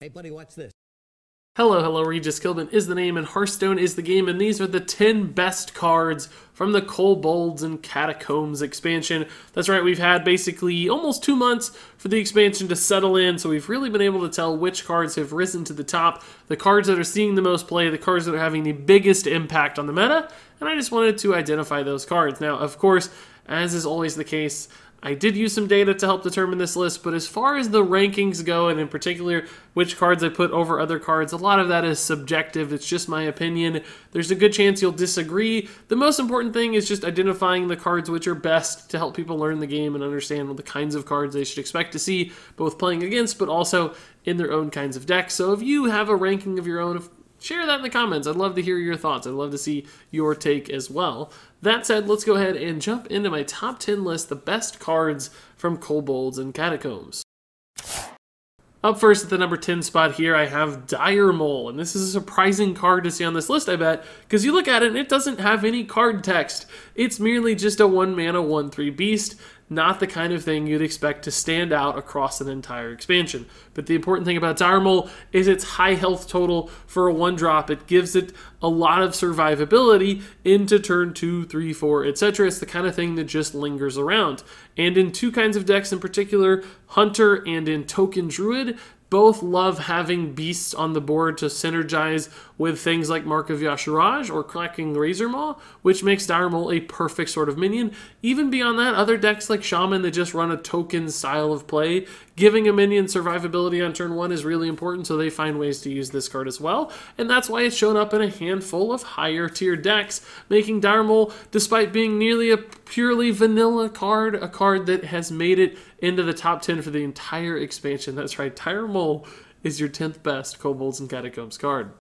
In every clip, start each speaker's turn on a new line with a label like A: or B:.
A: Hey buddy, watch this.
B: Hello, Regis Kilbin is the name and Hearthstone is the game, and these are the 10 best cards from the Kobolds and Catacombs expansion. That's right, we've had basically almost 2 months for the expansion to settle in, so we've really been able to tell which cards have risen to the top, the cards that are seeing the most play, the cards that are having the biggest impact on the meta, and I just wanted to identify those cards. Now, of course, as is always the case, I did use some data to help determine this list, but as far as the rankings go, and in particular which cards I put over other cards, a lot of that is subjective. It's just my opinion. There's a good chance you'll disagree. The most important thing is just identifying the cards which are best to help people learn the game and understand the kinds of cards they should expect to see, both playing against, but also in their own kinds of decks. So if you have a ranking of your own, share that in the comments. I'd love to hear your thoughts. I'd love to see your take as well. That said, let's go ahead and jump into my top 10 list, the best cards from Kobolds and Catacombs. Up first at the number 10 spot here, I have Dire Mole, and this is a surprising card to see on this list, I bet, because you look at it and it doesn't have any card text. It's merely just a 1-mana 1/3 beast, not the kind of thing you'd expect to stand out across an entire expansion. But the important thing about Dire Mole is its high health total for a 1-drop. It gives it a lot of survivability into turn 2, 3, 4, etc. It's the kind of thing that just lingers around. And in two kinds of decks in particular, Hunter and in Token Druid, both love having beasts on the board to synergize with things like Mark of Yashiraj or Cracking Razor Maw, which makes Dire Mole a perfect sort of minion. Even beyond that, other decks like Shaman that just run a token style of play, giving a minion survivability on turn 1 is really important, so they find ways to use this card as well, and that's why it's shown up in a handful of higher tier decks, making Dire Mole, despite being nearly a purely vanilla card, a card that has made it into the top 10 for the entire expansion. That's right, Dire Mole is your 10th best Kobolds and Catacombs card.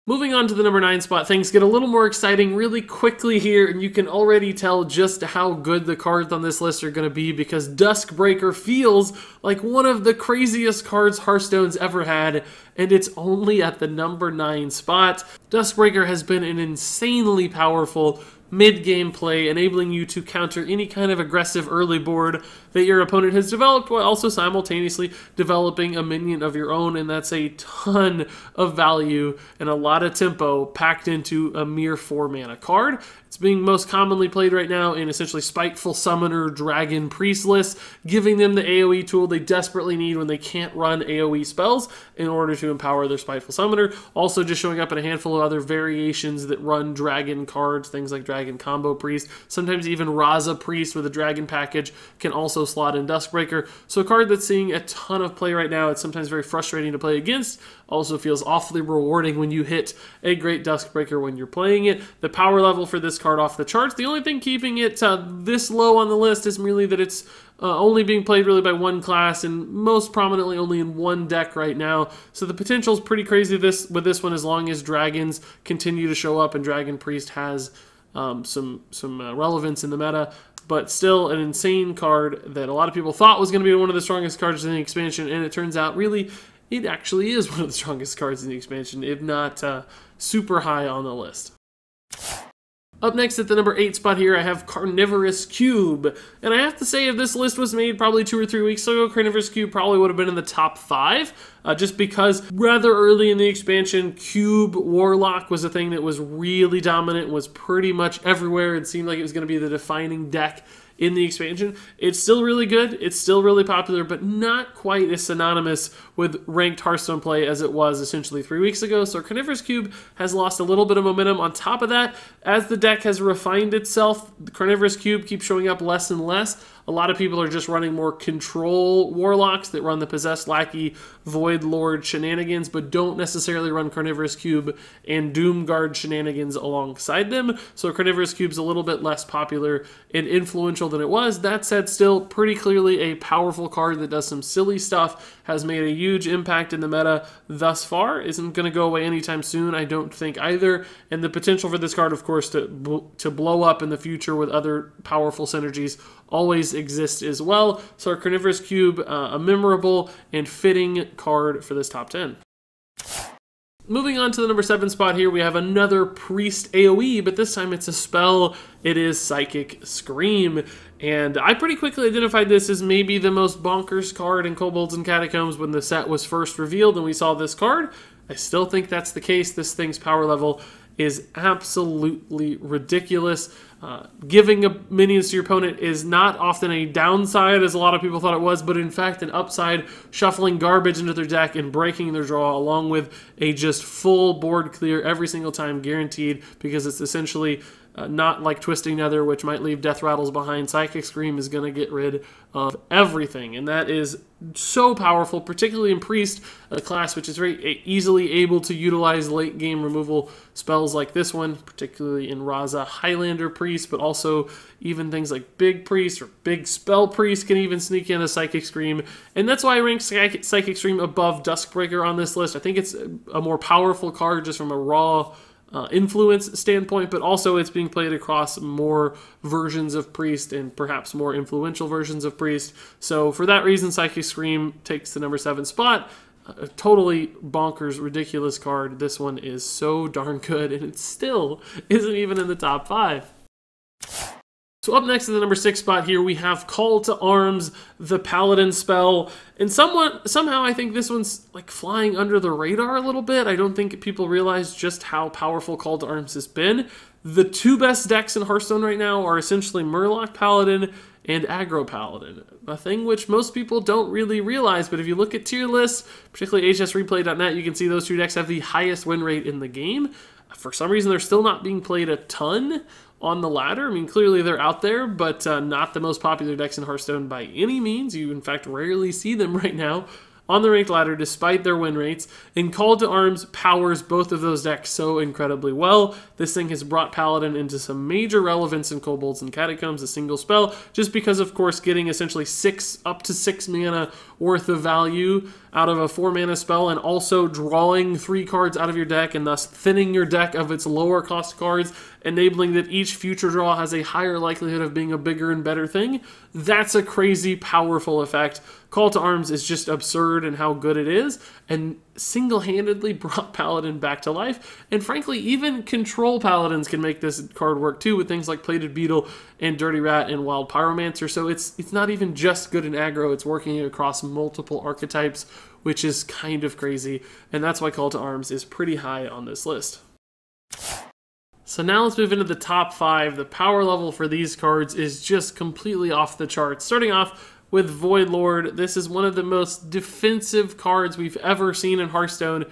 B: Moving on to the number 9 spot, things get a little more exciting really quickly here, and you can already tell just how good the cards on this list are going to be because Dustbreaker feels like one of the craziest cards Hearthstone's ever had, and it's only at the number 9 spot. Dustbreaker has been an insanely powerful mid-game play, enabling you to counter any kind of aggressive early board that your opponent has developed while also simultaneously developing a minion of your own, and that's a ton of value and a lot of tempo packed into a mere 4-mana card. It's being most commonly played right now in essentially Spiteful Summoner Dragon Priest lists, giving them the AoE tool they desperately need when they can't run AoE spells in order to empower their Spiteful Summoner. Also just showing up in a handful of other variations that run dragon cards, things like Dragon Combo Priest, sometimes even Raza Priest with a dragon package can also slot in Dustbreaker. So a card that's seeing a ton of play right now. It's sometimes very frustrating to play against, also feels awfully rewarding when you hit a great Dustbreaker when you're playing it. The power level for this card off the charts. The only thing keeping it this low on the list is merely that it's only being played really by one class and most prominently only in one deck right now. So the potential is pretty crazy with this one as long as dragons continue to show up and Dragon Priest has some relevance in the meta. But still an insane card that a lot of people thought was going to be one of the strongest cards in the expansion, and it turns out really it actually is one of the strongest cards in the expansion, if not super high on the list. Up next at the number 8 spot here, I have Carnivore Cube. And I have to say, if this list was made probably 2 or 3 weeks ago, Carnivore Cube probably would have been in the top 5. Just because rather early in the expansion, Cube Warlock was a thing that was really dominant, was pretty much everywhere. It seemed like it was going to be the defining deck in the expansion. It's still really good, it's still really popular, but not quite as synonymous with ranked Hearthstone play as it was essentially 3 weeks ago. So Carnivore's Cube has lost a little bit of momentum. On top of that, as the deck has refined itself, the Carnivore's Cube keeps showing up less and less. A lot of people are just running more control warlocks that run the Possessed Lackey, Void Lord shenanigans, but don't necessarily run Carnivore's Cube and Doomguard shenanigans alongside them. So Carnivore's Cube's a little bit less popular and influential than it was. That said, still pretty clearly a powerful card that does some silly stuff, has made a huge impact in the meta thus far, isn't going to go away anytime soon, I don't think either. And the potential for this card, of course, to blow up in the future with other powerful synergies always exists as well. So our Carnivore's Cube, a memorable and fitting card for this top 10. Moving on to the number 7 spot here, we have another Priest AoE, but this time it's a spell. It is Psychic Scream. And I pretty quickly identified this as maybe the most bonkers card in Kobolds and Catacombs when the set was first revealed and we saw this card. I still think that's the case. This thing's power level is absolutely ridiculous. Giving minions to your opponent is not often a downside, as a lot of people thought it was, but in fact an upside, shuffling garbage into their deck and breaking their draw, along with a just full board clear every single time, guaranteed, because it's essentially not like Twisting Nether, which might leave death rattles behind. Psychic Scream is going to get rid of everything, and that is so powerful, particularly in Priest, a class which is very easily able to utilize late game removal spells like this one, particularly in Raza Highlander Priest, but also even things like Big Priest or Big Spell Priest can even sneak in a Psychic Scream, and that's why I rank Psychic Scream above Dustbreaker on this list. I think it's a more powerful card just from a raw influence standpoint, but also it's being played across more versions of Priest and perhaps more influential versions of Priest. So for that reason, Psychic Scream takes the number 7 spot. A totally bonkers, ridiculous card. This one is so darn good, and it still isn't even in the top 5. So up next to the number 6 spot here, we have Call to Arms, the Paladin spell. And somehow I think this one's like flying under the radar a little bit. I don't think people realize just how powerful Call to Arms has been. The 2 best decks in Hearthstone right now are essentially Murloc Paladin and Aggro Paladin, a thing which most people don't really realize. But if you look at tier lists, particularly hsreplay.net, you can see those 2 decks have the highest win rate in the game. For some reason, they're still not being played a ton on the ladder. I mean, clearly they're out there, but not the most popular decks in Hearthstone by any means. You, in fact, rarely see them right now on the ranked ladder despite their win rates. And Call to Arms powers both of those decks so incredibly well. This thing has brought Paladin into some major relevance in Kobolds and Catacombs, a single spell, just because, of course, getting essentially up to 6 mana worth of value out of a 4 mana spell, and also drawing 3 cards out of your deck, and thus thinning your deck of its lower cost cards, enabling that each future draw has a higher likelihood of being a bigger and better thing. That's a crazy, powerful effect. Call to Arms is just absurd in how good it is, and single-handedly brought Paladin back to life. And frankly, even Control Paladins can make this card work too, with things like Plated Beetle and Dirty Rat and Wild Pyromancer. So it's not even just good in aggro, it's working across multiple archetypes, which is kind of crazy. And that's why Call to Arms is pretty high on this list. So now let's move into the top 5. The power level for these cards is just completely off the charts. Starting off with Void Lord, this is one of the most defensive cards we've ever seen in Hearthstone.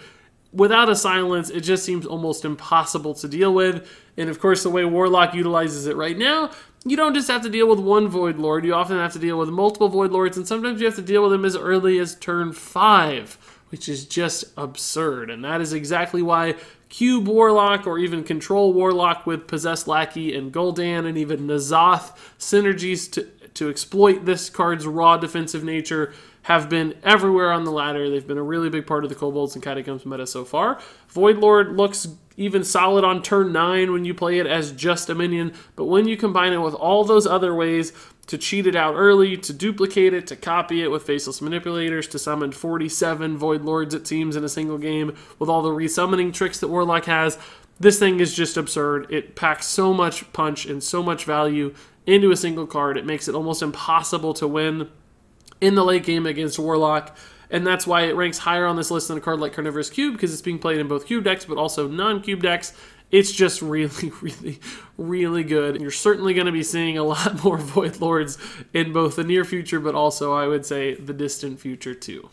B: Without a silence, it just seems almost impossible to deal with. And of course, the way Warlock utilizes it right now, you don't just have to deal with one Void Lord, you often have to deal with multiple Void Lords, and sometimes you have to deal with them as early as turn 5, which is just absurd. And that is exactly why Cube Warlock, or even Control Warlock with Possessed Lackey and Gul'dan, and even N'Zoth synergies to exploit this card's raw defensive nature have been everywhere on the ladder. They've been a really big part of the Kobolds and Catacombs meta so far. Void Lord looks even solid on turn 9 when you play it as just a minion, but when you combine it with all those other ways to cheat it out early, to duplicate it, to copy it with Faceless Manipulators, to summon 47 Void Lords it seems in a single game, with all the resummoning tricks that Warlock has, this thing is just absurd. It packs so much punch and so much value into a single card. It makes it almost impossible to win in the late game against Warlock, and that's why it ranks higher on this list than a card like Carnivore Cube, because it's being played in both Cube decks but also non-Cube decks. It's just really, really, really good. And you're certainly going to be seeing a lot more Void Lords in both the near future, but also, I would say, the distant future too.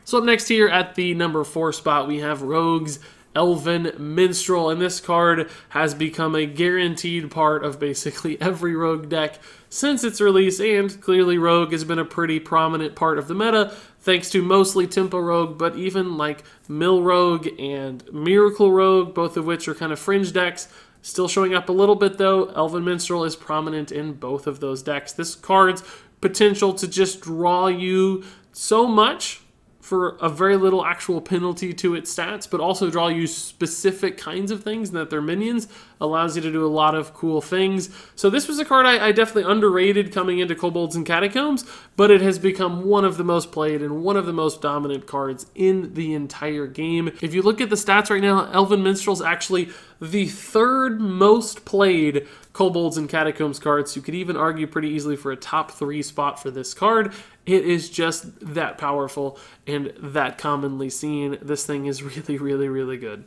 B: So up next here at the number 4 spot, we have Rogue's Elven Minstrel, and this card has become a guaranteed part of basically every Rogue deck since its release, and clearly Rogue has been a pretty prominent part of the meta, thanks to mostly Tempo Rogue, but even like Mill Rogue and Miracle Rogue, both of which are kind of fringe decks, still showing up a little bit though. Elven Minstrel is prominent in both of those decks. This card's potential to just draw you so much for a very little actual penalty to its stats, but also draw you specific kinds of things, and that they're minions allows you to do a lot of cool things. So this was a card I definitely underrated coming into Kobolds and Catacombs, but it has become one of the most played and one of the most dominant cards in the entire game. If you look at the stats right now, Elven Minstrel's actually the third most played Kobolds and Catacombs cards. You could even argue pretty easily for a top 3 spot for this card. It is just that powerful and that commonly seen. This thing is really, really, really good.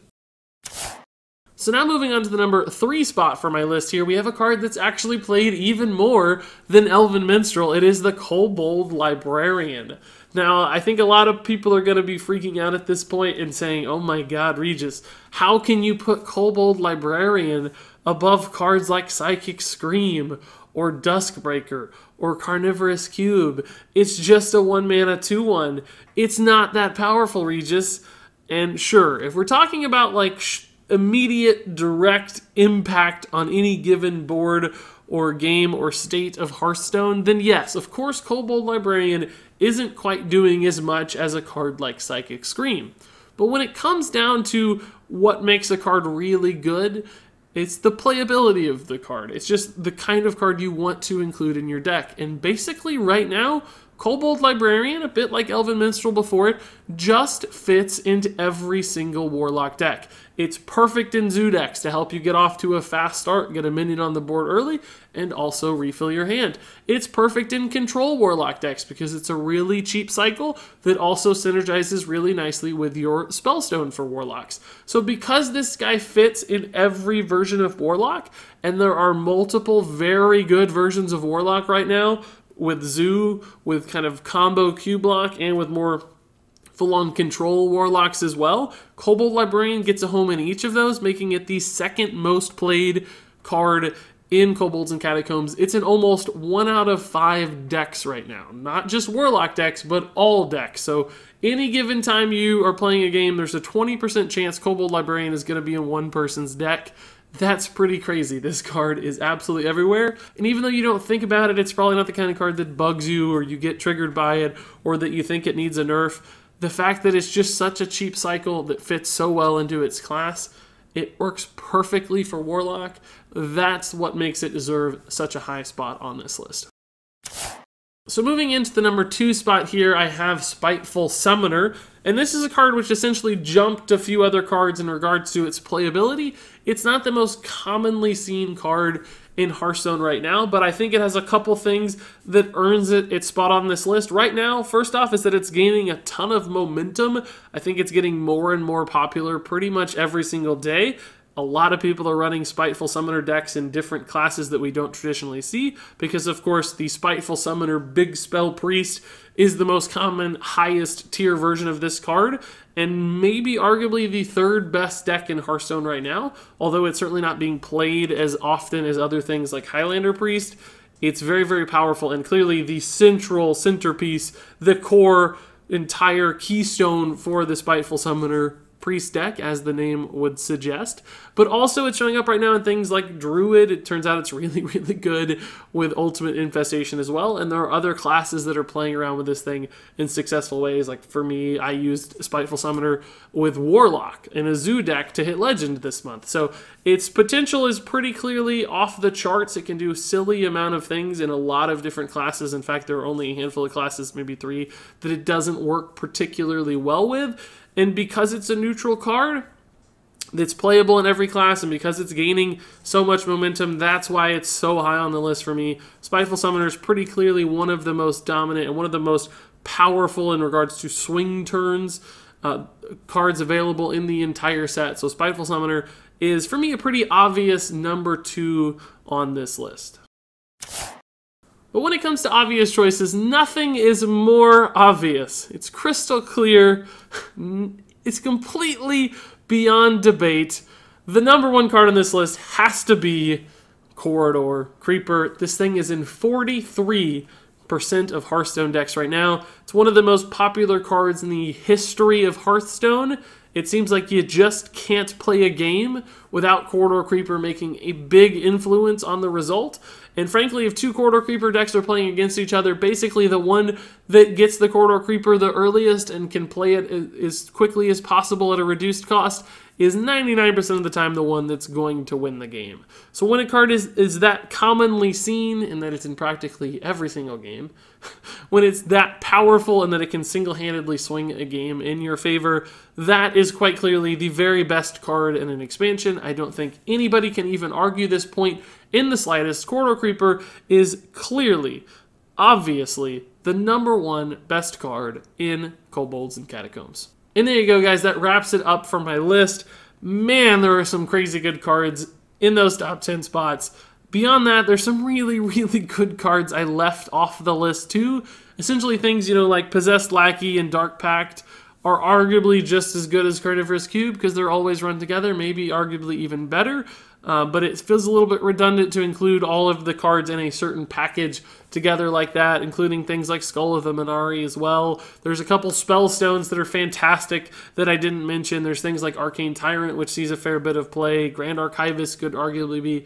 B: So now moving on to the number 3 spot for my list here, we have a card that's actually played even more than Elven Minstrel. It is the Kobold Librarian. Now, I think a lot of people are going to be freaking out at this point and saying, oh my god, Regis, how can you put Kobold Librarian above cards like Psychic Scream or Dustbreaker or Carnivore Cube? It's just a 1-mana 2/1. It's not that powerful, Regis. And sure, if we're talking about like immediate direct impact on any given board or game or state of Hearthstone, then yes, of course Kobold Librarian isn't quite doing as much as a card like Psychic Scream. But when it comes down to what makes a card really good, it's the playability of the card. It's just the kind of card you want to include in your deck. And basically right now, Kobold Librarian, a bit like Elven Minstrel before it, just fits into every single Warlock deck. It's perfect in Zoo decks to help you get off to a fast start, get a minion on the board early, and also refill your hand. It's perfect in Control Warlock decks because it's a really cheap cycle that also synergizes really nicely with your Spellstone for Warlocks. So because this guy fits in every version of Warlock, and there are multiple very good versions of Warlock right now, with Zoo, with kind of combo Q-Block, and with more full-on control Warlocks as well, Kobold Librarian gets a home in each of those, making it the second most played card in Kobolds and Catacombs. It's in almost 1 out of 5 decks right now. Not just Warlock decks, but all decks. So any given time you are playing a game, there's a 20% chance Kobold Librarian is going to be in one person's deck. That's pretty crazy. This card is absolutely everywhere. And even though you don't think about it, it's probably not the kind of card that bugs you or you get triggered by it or that you think it needs a nerf. The fact that it's just such a cheap cycle that fits so well into its class, it works perfectly for Warlock. That's what makes it deserve such a high spot on this list. So moving into the number 2 spot here, I have Spiteful Summoner, and this is a card which essentially jumped a few other cards in regards to its playability. It's not the most commonly seen card in Hearthstone right now, but I think it has a couple things that earns it its spot on this list. Right now, first off, is that it's gaining a ton of momentum. I think it's getting more and more popular pretty much every single day. A lot of people are running Spiteful Summoner decks in different classes that we don't traditionally see because, of course, the Spiteful Summoner Big Spell Priest is the most common, highest tier version of this card, and maybe arguably the 3rd best deck in Hearthstone right now, although it's certainly not being played as often as other things like Highlander Priest. It's very, very powerful, and clearly the centerpiece, the core, entire keystone for the Spiteful Summoner Priest deck, as the name would suggest. But also it's showing up right now in things like Druid. It turns out it's really, really good with Ultimate Infestation as well. And there are other classes that are playing around with this thing in successful ways. Like for me, I used Spiteful Summoner with Warlock in a Zoo deck to hit Legend this month. So its potential is pretty clearly off the charts. It can do a silly amount of things in a lot of different classes. In fact, there are only a handful of classes, maybe 3, that it doesn't work particularly well with. And because it's a neutral card that's playable in every class, and because it's gaining so much momentum, that's why it's so high on the list for me. Spiteful Summoner is pretty clearly one of the most dominant and one of the most powerful in regards to swing turns cards available in the entire set. So Spiteful Summoner is, for me, a pretty obvious number 2 on this list. But when it comes to obvious choices, nothing is more obvious. It's crystal clear. It's completely beyond debate. The number 1 card on this list has to be Corridor Creeper. This thing is in 43% of Hearthstone decks right now. It's one of the most popular cards in the history of Hearthstone. It seems like you just can't play a game without Corridor Creeper making a big influence on the result. And frankly, if two Corridor Creeper decks are playing against each other, basically the one that gets the Corridor Creeper the earliest and can play it as quickly as possible at a reduced cost is 99% of the time the one that's going to win the game. So when a card is that commonly seen, and that it's in practically every single game, when it's that powerful and that it can single-handedly swing a game in your favor, that is quite clearly the very best card in an expansion. I don't think anybody can even argue this point in the slightest. Corridor Creeper is clearly, obviously, the #1 best card in Kobolds and Catacombs. And there you go, guys. That wraps it up for my list. Man, there are some crazy good cards in those top 10 spots. Beyond that, there's some really, really good cards I left off the list too. Essentially things, like Possessed Lackey and Dark Pact are arguably just as good as Carnivore's Cube because they're always run together, maybe arguably even better. But it feels a little bit redundant to include all of the cards in a certain package together like that, including things like Skull of the Minari as well. There's a couple Spellstones that are fantastic that I didn't mention. There's things like Arcane Tyrant, which sees a fair bit of play. Grand Archivist could arguably be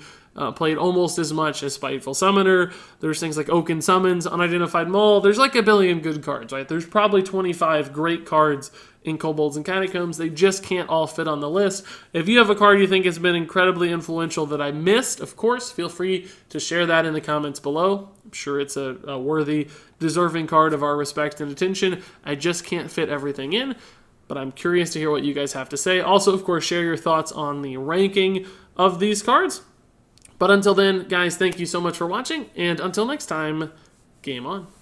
B: played almost as much as Spiteful Summoner. There's things like Oaken Summons, Unidentified Maul. There's like a billion good cards, right? There's probably 25 great cards in Kobolds and Catacombs. They just can't all fit on the list. If you have a card you think has been incredibly influential that I missed, of course, feel free to share that in the comments below. I'm sure it's a worthy, deserving card of our respect and attention. I just can't fit everything in, but I'm curious to hear what you guys have to say. Also, of course, share your thoughts on the ranking of these cards. But until then, guys, thank you so much for watching, and until next time, game on.